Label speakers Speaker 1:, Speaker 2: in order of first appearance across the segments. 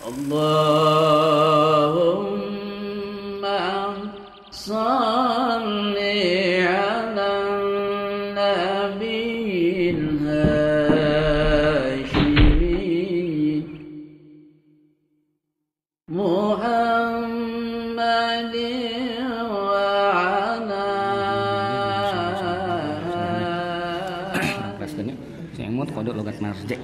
Speaker 1: Allahumma salli ala nabiyil hashimi Muhammadin wa ala
Speaker 2: saya imut kodok logat marjek.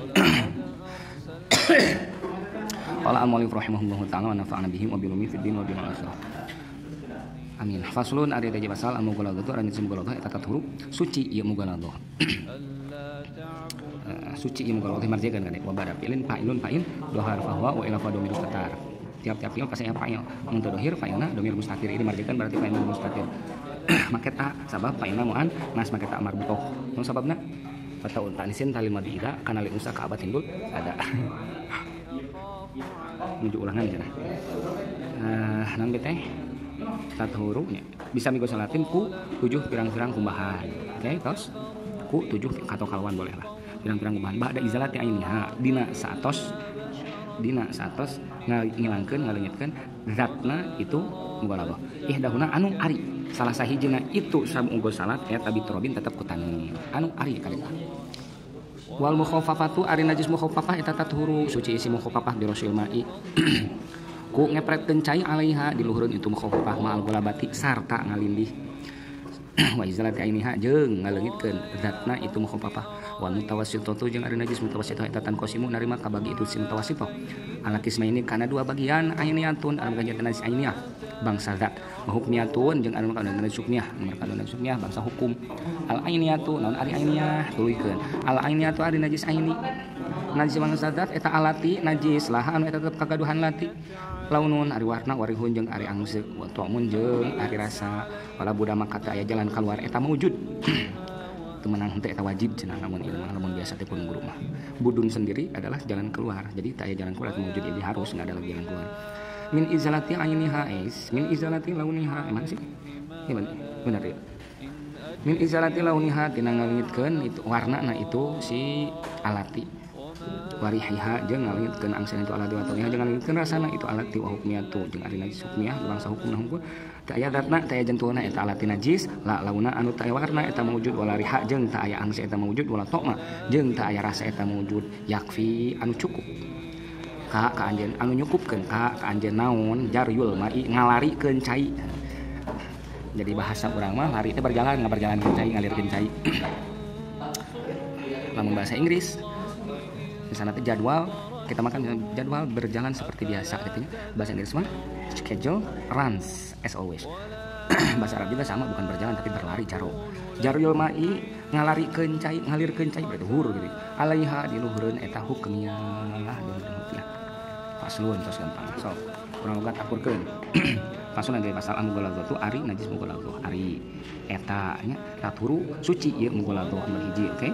Speaker 2: Qala al-mu'allif rahimahullahu ta'ala wa nafa'ana bihi wa bilumi fid din wa bil akhirah. Amin. Faslun ari teh pasal al-mughaladzatu ari nisem mughaladzah eta tathuru suci ieu mughaladzah. Suci ieu mughaladzah marjegan kan wa bada fi'lin fa'ilun fa'il dohar fahwa wa ila fadomir mustatir. Tiap-tiap fi'il pasti fa'il. Mun tadhir fa'ilna domir mustatir ini marjegan berarti fa'il mustatir. Maket a sabab fa'ilna mu'an nas maket a marbutoh. Mun sababna fataun tanisin talimad ida kana li usa ka abad hindul ada. Menuju ulangan ya. Nan teh tathuru bisa migo salatin ku 7 pirang-pirang kumbahan. Oke, terus ku 7 atau kalwan boleh lah. Pirang-pirang kumbahan ba'da izalati ainiha dina satos ngilangkeun ngaleungitkeun zatna itu mughaladzah. Ihdahuna anu ari salah sahijina itu sabu salat eta bitrobin tetep ku taneuh. Anu ari kalita. Wal mukhaffafatu ari najis mukhaffafah eta tathuru suci isi mukhaffafah bi rasul ma'i ku ngepretkeun cai alaiha di luhureun itu mukhaffafah ma'al ghalabati sarta ngalindih wa izalati ainiha jeung ngaleungitkeun zatna itu mukhaffafah wal mutawassitatu jeung ari najis mutawassitah eta tan qasimu narima kabagi itu si mutawassitah ala kismaini kana dua bagian ainiyatun anu ganjaran najis ainiyah bangsa zat hukmiyatun jeung anu kana najis hukmiyah nomor kana najis hukmiyah bangsa hukum al ainiyatu naon ari ainiyah tuluykeun al ainiyatu ari najis aini najis bangsa zat eta alati najis lah anu eta tetep kagaduhan lati launun ari warna warihun jeung ari angseuk wa tuamun jeung ari rasa wala budama kata aya jalan keluar eta mawujud teu meunang henteu eta wajib cenah lamun ilmu lamun biasa teh pun guru mah budun sendiri adalah jalan keluar jadi tak aya jalan keluar itu mawujud jadi harus enggak ada lagi jalan keluar min izalati ainiha min izalati launiha emang sih ya benar ya min izalati launiha tina ngaleungitkeun itu warnana itu si alati warihiha jeung ngaleungitkeun angseun itu alati wa tauhiha jeung ngaleungitkeun rasana itu alati wa hukmiyatu jeung ari najis hukmiyah bangsa hukumna hukum teu aya datna teu aya jentuhna eta alati najis la launa anu teu aya warna eta mawujud wala riha jeung teu aya angse eta mawujud wala tokma jeung teu aya rasa eta mawujud yakfi anu cukup ka anjeun anu nyukupkeun ka anjeun naon jaryul mai ngalarikeun cai jadi bahasa urang mah lari teh berjalan ngaberjalankeun cai ngalirkeun cai lamun bahasa Inggris misalnya jadwal kita makan jadwal berjalan seperti biasa gitu ya. Bahasa Inggris mah schedule runs as always. Bahasa Arab juga sama bukan berjalan tapi berlari jaro. Jarul mai ngalarikeun cai ngalirkeun cai berarti hur gitu. Alaiha di luhureun eta hukmiyah di hukmiyah. Faslun tos gampang. So, urang logat akurkeun. Faslun age pasal mughaladzah tu ari najis mughaladzah ari eta nya taturu suci ieu mughaladzah nomor hiji oke.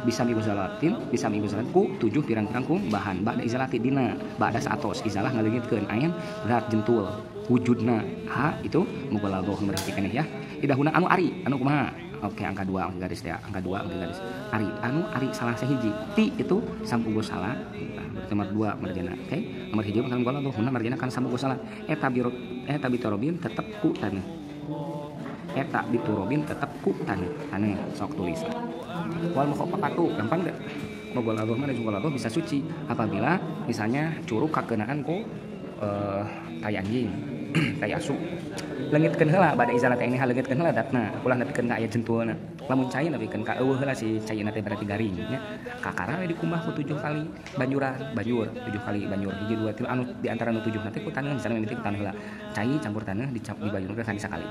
Speaker 2: Bisa migusalatin ku 7 pirang-pirang bahan ba'da izalati dina ba'da saatos izalah ngaleungitkeun ain zat jentul wujudna ha itu mughaladzah merhitikeun ya idahuna anu ari anu kumaha oke angka 2 angka garis ya angka 2 angka garis ari anu ari salah sahiji ti itu sampugo salah berarti nomor 2 marjana oke nomor hiji kan mughaladzah huna marjana kan sampugo salah eta bitorobin tetep ku taneuh eta biturobin tetep ku taneuh sok tulis wal mukhaffafatu gampang enggak mughaladzah mah mughaladzah bisa suci apabila misalnya curug kakeunaan ku tai anjing tai asu leungitkeun heula bada izalat ini leungitkeun heula datna ulah nepikeun ka aya jentulna lamun cai nepikeun ka eueuh heula si caina teh berarti garing nya kakara dikumbah ku 7 kali banjur 7 kali banjur hiji 2 3 anu di antara anu 7 nanti ku taneuh misalnya mimiti ku taneuh heula cai campur taneuh dicap di banjur kan sakali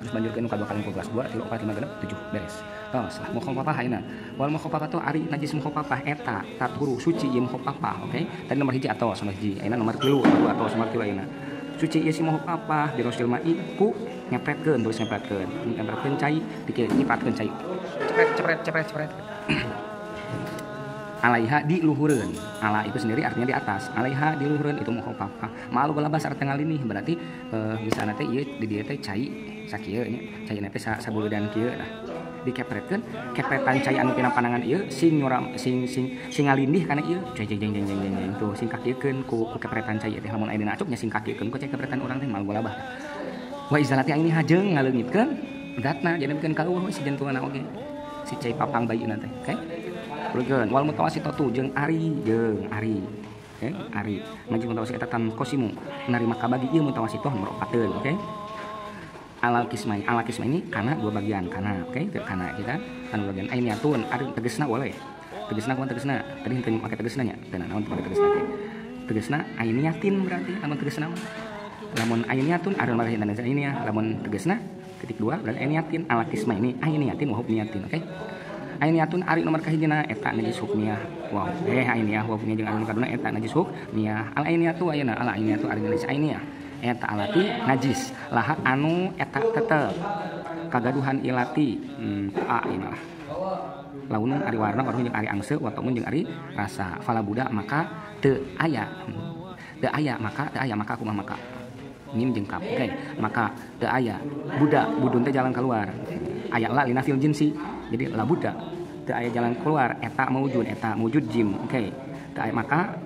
Speaker 2: terus banjurkeun nu kadua kali ku gelas 2 3 4 5 6 7 beres tos lah mukhaffafah ayeuna wal mukhaffafatu ari najis mukhaffafah eta taturu suci ieu mukhaffafah oke tadi nomor hiji atos nomor hiji ayeuna nomor 3 atos nomor 3 ayeuna suci ieu si mukhaffafah di rasul mai ku ngepretkeun terus ngepretkeun cai dipatkeun cai cepret alaiha di luhureun ala itu sendiri artinya di atas alaiha di luhureun itu mukhaffafah malu galabas artinya ngalinih berarti misalna teh ieu di dieu teh cai sakieu nya cai na teh sabuludan kieu lah dikepretkeun kepretan cai anu tina pandangan ieu sing nyuram sing ngalindih kana ieu jeng tuh sing kakiekeun ku kepretan cai teh lamun aya dina acuk nya sing kakiekeun ku cai kepretan urang teh mal golabah wa izalati aini hajeng ngaleungitkeun datna janepkeun ka eueuh si jantunganna oge si cai papang bayiuna teh oke Rugen, wal mutawasitatu jeung ari oke ari majeng mutawassit eta tan kosimu narima kabagi ieu mutawasitoh meropateun oke alal kismai ini kana dua bagian kana oke kana kita kan bagian ainiatun ari tegesna boleh tegesna kumaha tegesna tadi henteu make tegesna nya teu naon make tegesna teh tegesna ainiatin berarti lamun tegesna lamun ainiatun ari mah hinana ainiah lamun tegesna titik dua berarti ainiatin alal kismai ini ainiatin wa hukmiyatin oke ainiatun ari nomor kahijina eta najis hukmiyah wow ainiah wa punya jeung anu kaduna eta najis hukmiyah al ainiatu ayeuna al ainiatu ari najis ainiah eta alati najis laha anu eta tetep kagaduhan ilati a ieu lamun ari warna orang jeung ari angse watamun jeung ari rasa fala buda maka teu aya maka kumaha maka mim jeung kaf oke maka teu aya buda budun teh jalan keluar aya la lina fil jinsi jadi la buda teu aya jalan keluar eta mawjud jim oke teu aya maka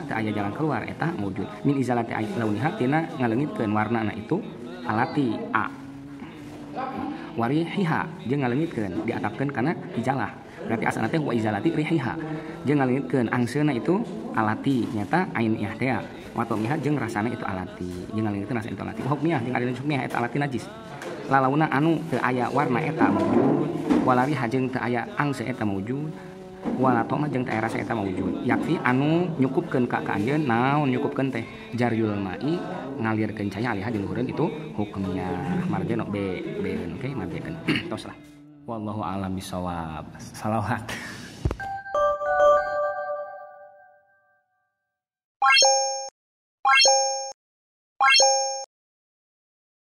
Speaker 2: teu aya jalan keluar eta mawjud min izalati launiha tina ngaleungitkeun warnana itu alati a warihiha jeung ngaleungitkeun diatapkeun kana ijalah berarti asalna teh wa izalati rihiha jeung ngaleungitkeun angseuna itu alati nyata ainiyah teh wato miha jeung rasana itu alati jeung ngaleungitkeun rasa itu alati hukmiyah jeung ari hukmiyah eta alati najis lalauna anu teu aya warna eta mawjud walari hajeng teu aya angse eta mawjud wala toma jeung teu aya rasa eta mawjud yakfi anu nyukupkeun ka anjeun naon nyukupkeun teh jaryul mai ngalirkeun cahaya alih jeung luhureun itu hukumnya marjana b oke marjekeun tos lah wallahu a'lam bisawab salawat